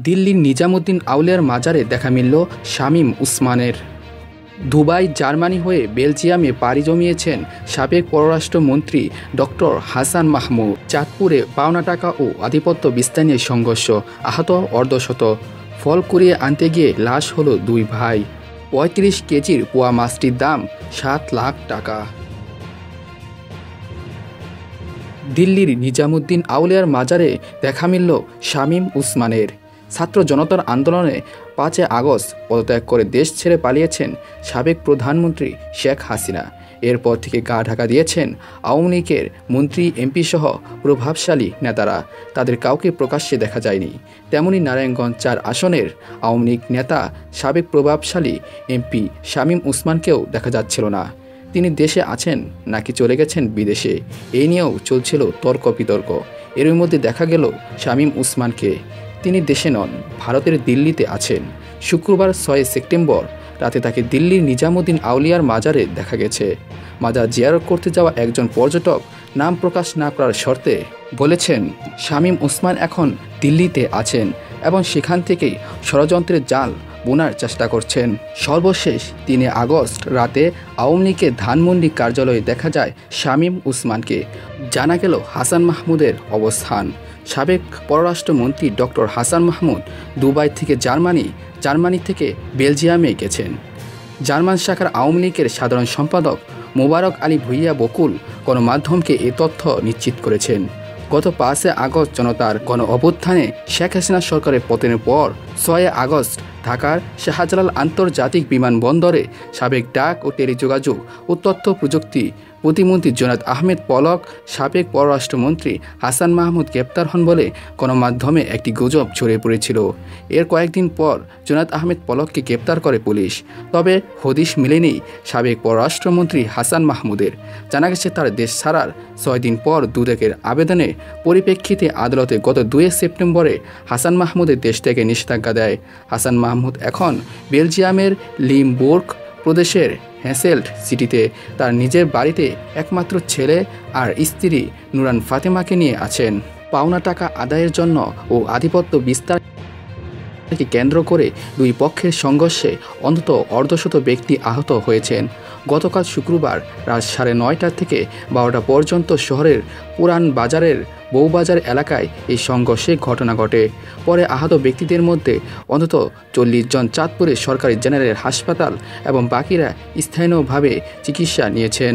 দিল্লির নিজামুদ্দিন আউলিয়ার মাজারে দেখা মিলল শামীম উসমানের। দুবাই, জার্মানি হয়ে বেলজিয়ামে পাড়ি জমিয়েছেন সাবেক পররাষ্ট্রমন্ত্রী ডক্টর হাসান মাহমুদ। চাঁদপুরে পাওনা টাকা ও আধিপত্য বিস্তার নিয়ে সংঘর্ষ, আহত অর্ধশত। ফল কুড়িয়ে আনতে গিয়ে লাশ হলো দুই ভাই। ৩৫ কেজির পোয়া মাছটির দাম ৭ লাখ টাকা। দিল্লির নিজামুদ্দিন আউলিয়ার মাজারে দেখা মিলল শামীম উসমানের। ছাত্র জনতার আন্দোলনে ৫ আগস্ট পদত্যাগ করে দেশ ছেড়ে পালিয়েছেন সাবেক প্রধানমন্ত্রী শেখ হাসিনা। এরপর থেকে গা ঢাকা দিয়েছেন আওয়ামী লীগের মন্ত্রী, এমপি সহ প্রভাবশালী নেতারা। তাদের কাউকে প্রকাশ্যে দেখা যায়নি। তেমনি নারায়ণগঞ্জ ৪ আসনের আওয়ামী লীগ নেতা, সাবেক প্রভাবশালী এমপি শামীম উসমানকেও দেখা যাচ্ছিল না। তিনি দেশে আছেন নাকি চলে গেছেন বিদেশে, এই নিয়েও চলছিল তর্ক বিতর্ক। এর মধ্যে দেখা গেল শামীম উসমানকে। তিনি দেশে নন, ভারতের দিল্লিতে আছেন। শুক্রবার ৬ সেপ্টেম্বর রাতে তাকে দিল্লির নিজামুদ্দিন আউলিয়ার মাজারে দেখা গেছে। মাজার জিয়ারত করতে যাওয়া একজন পর্যটক নাম প্রকাশ না করার শর্তে বলেছেন, শামীম উসমান এখন দিল্লিতে আছেন এবং সেখান থেকেই ষড়যন্ত্রের জাল বোনার চেষ্টা করছেন। সর্বশেষ ৩ আগস্ট রাতে আওয়ামী লীগের ধানমন্ডি কার্যালয়ে দেখা যায় শামীম উসমানকে। জানা গেল হাসান মাহমুদের অবস্থান। সাবেক পররাষ্ট্রমন্ত্রী ডক্টর হাসান মাহমুদ দুবাই থেকে জার্মানি থেকে বেলজিয়ামে গেছেন। জার্মান শাখার আওয়ামী লীগের সাধারণ সম্পাদক মোবারক আলী ভূঁইয়া বকুল গণমাধ্যমকে এ তথ্য নিশ্চিত করেছেন। গত ৫ আগস্ট জনতার গণ অভ্যুত্থানে শেখ হাসিনা সরকারের পতনের পর ৬ আগস্ট ঢাকার শাহজালাল আন্তর্জাতিক বিমানবন্দরে সাবেক ডাক ও টেলিযোগাযোগ ও তথ্য প্রযুক্তি প্রতিমন্ত্রী জুনায়েদ আহমেদ পলক, সাবেক পররাষ্ট্রমন্ত্রী হাসান মাহমুদ গ্রেপ্তার হন বলে গণমাধ্যমে একটি গুজব ছড়িয়ে পড়েছিল। এর কয়েকদিন পর জুনায়েদ আহমেদ পলককে গ্রেপ্তার করে পুলিশ। তবে হদিশ মেলেনি সাবেক পররাষ্ট্রমন্ত্রী হাসান মাহমুদের। জানা গেছে তার দেশ ছাড়ার ৬ দিন পর দুদকের আবেদনের পরিপ্রেক্ষিতে আদালতে গত ২ সেপ্টেম্বরে হাসান মাহমুদের দেশ থেকে নিষেধাজ্ঞা দেয়। হাসান মাহমুদ এখন বেলজিয়ামের লিমবুর্গ প্রদেশের হ্যাসেল্ট সিটিতে তার নিজের বাড়িতে একমাত্র ছেলে আর স্ত্রী নুরান ফাতেমাকে নিয়ে আছেন। পাওনা টাকা আদায়ের জন্য ও আধিপত্য বিস্তারকে কেন্দ্র করে দুই পক্ষের সংঘর্ষে অন্তত অর্ধশত ব্যক্তি আহত হয়েছেন। গতকাল শুক্রবার রাত ৯:৩০ থেকে ১২টা পর্যন্ত শহরের পুরান বাজারের বউবাজার এলাকায় এই সংঘর্ষের ঘটনা ঘটে। পরে আহত ব্যক্তিদের মধ্যে অন্তত ৪০ জন চাঁদপুরের সরকারি জেনারেল হাসপাতাল এবং বাকিরা স্থানীয়ভাবে চিকিৎসা নিয়েছেন।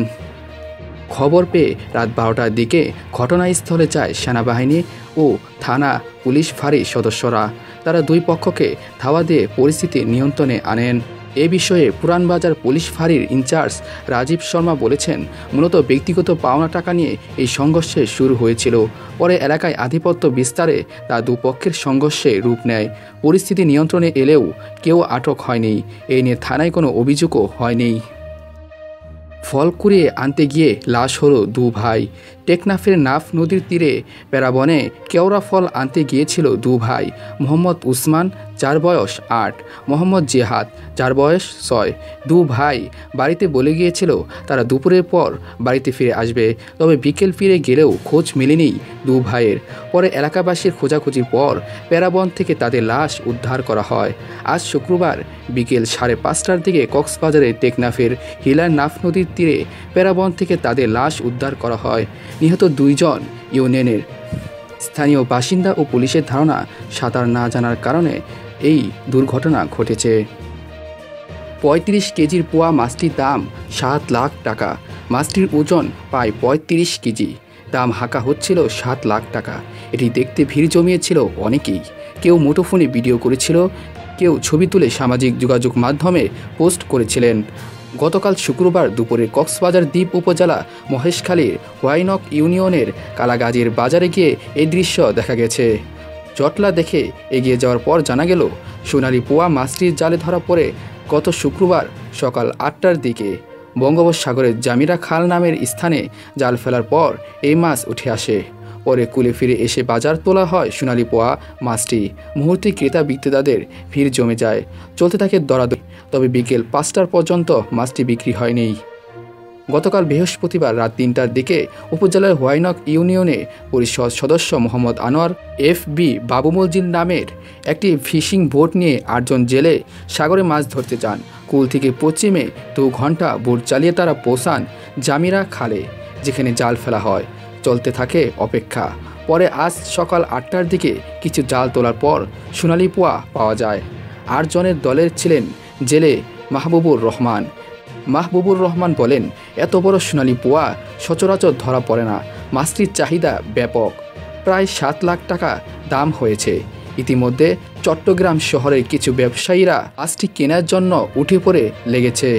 খবর পেয়ে রাত ১২টার দিকে ঘটনাস্থলে যায় সেনাবাহিনী ও থানা পুলিশ ফাঁড়ির সদস্যরা। তারা দুই পক্ষকে ধাওয়া দিয়ে পরিস্থিতি নিয়ন্ত্রণে আনেন। এ বিষয়ে পুরানবাজার পুলিশ ফাঁড়ির ইনচার্জ রাজীব শর্মা বলেছেন, মূলত ব্যক্তিগত পাওনা টাকা নিয়ে এই সংঘর্ষে শুরু হয়েছিল। পরে এলাকায় আধিপত্য বিস্তারে তা দুপক্ষের সংঘর্ষে রূপ নেয়। পরিস্থিতি নিয়ন্ত্রণে এলেও কেউ আটক হয়নি। এই নিয়ে থানায় কোনো অভিযোগও হয়নি। ফল কুড়িয়ে আনতে গিয়ে লাশ হলো দু ভাই। টেকনাফের নাফ নদীর তীরে প্যারাবনে কেওড়া ফল আনতে গিয়েছিল দু ভাই। মোহাম্মদ উসমান, যার বয়স ৮, মোহাম্মদ জেহাদ, যার বয়স ৬। দু ভাই বাড়িতে বলে গিয়েছিল তারা দুপুরের পর বাড়িতে ফিরে আসবে। তবে বিকেল ফিরে গেলেও খোঁজ মেলেনি দু ভাইয়ের। পরে এলাকাবাসীর খোঁজাখুঁজির পর প্যারাবন থেকে তাদের লাশ উদ্ধার করা হয়। আজ শুক্রবার বিকেল ৫:৩০টার দিকে কক্সবাজারের টেকনাফের হিলার নাফ নদীর তীরে প্যারাবন থেকে তাদের লাশ উদ্ধার করা হয়। নিহত ২ জন ইউনিয়নের স্থানীয় বাসিন্দা ও পুলিশের ধারণা সাঁতার না জানার কারণে এই দুর্ঘটনা ঘটেছে। ৩৫ কেজির পোয়া মাছটির দাম ৭ লাখ টাকা। মাছটির ওজন প্রায় ৩৫ কেজি। দাম হাঁকা হচ্ছিল ৭ লাখ টাকা। এটি দেখতে ভিড় জমিয়েছিল অনেকেই। কেউ মুঠোফোনে ভিডিও করেছিল, কেউ ছবি তুলে সামাজিক যোগাযোগ মাধ্যমে পোস্ট করেছিলেন। গতকাল শুক্রবার দুপুরে কক্সবাজার দ্বীপ উপজেলা মহেশখালীর হোয়াইনক ইউনিয়নের কালাগাজীর বাজারে গিয়ে এই দৃশ্য দেখা গেছে। জটলা দেখে এগিয়ে যাওয়ার পর জানা গেল সোনালী পোয়া মাছটির জালে ধরা পড়ে গত শুক্রবার সকাল ৮টার দিকে বঙ্গোপসাগরের জামিরা খাল নামের স্থানে জাল ফেলার পর এই মাছ উঠে আসে। পরে কুলে ফিরে এসে বাজার তোলা হয় সোনালী পোয়া মাছটি। মুহূর্তে ক্রেতা বিক্রেতাদের ভিড় জমে যায়, চলতে থাকে দরাদরি। তবে বিকেল ৫টার পর্যন্ত মাছটি বিক্রি হয়নি। গতকাল বৃহস্পতিবার রাত ৩টার দিকে উপজেলার হোয়াইনক ইউনিয়নে পরিষদ সদস্য মোহাম্মদ আনোয়ার FB বাবু মসজিদ নামের একটি ফিশিং বোট নিয়ে ৮ জন জেলে সাগরে মাছ ধরতে যান। কুল থেকে পশ্চিমে 2 ঘন্টা বোট চালিয়ে তারা পৌঁছান জামিরা খালে, যেখানে জাল ফেলা হয়। চলতে থাকে অপেক্ষা। পরে আজ সকাল ৮টার দিকে কিছু জাল তোলার পর সোনালী পোয়া পাওয়া যায়। ৮ জনের দলের ছিলেন জেলে মাহবুবুর রহমান। মাহবুবুর রহমান বলেন, এত বড় সোনালী পোয়া সচরাচর ধরা পড়ে না। মাছটির চাহিদা ব্যাপক, প্রায় 7 লাখ টাকা দাম হয়েছে। ইতিমধ্যে চট্টগ্রাম শহরের কিছু ব্যবসায়ীরা মাছটি কেনার জন্য উঠে পড়ে লেগেছে।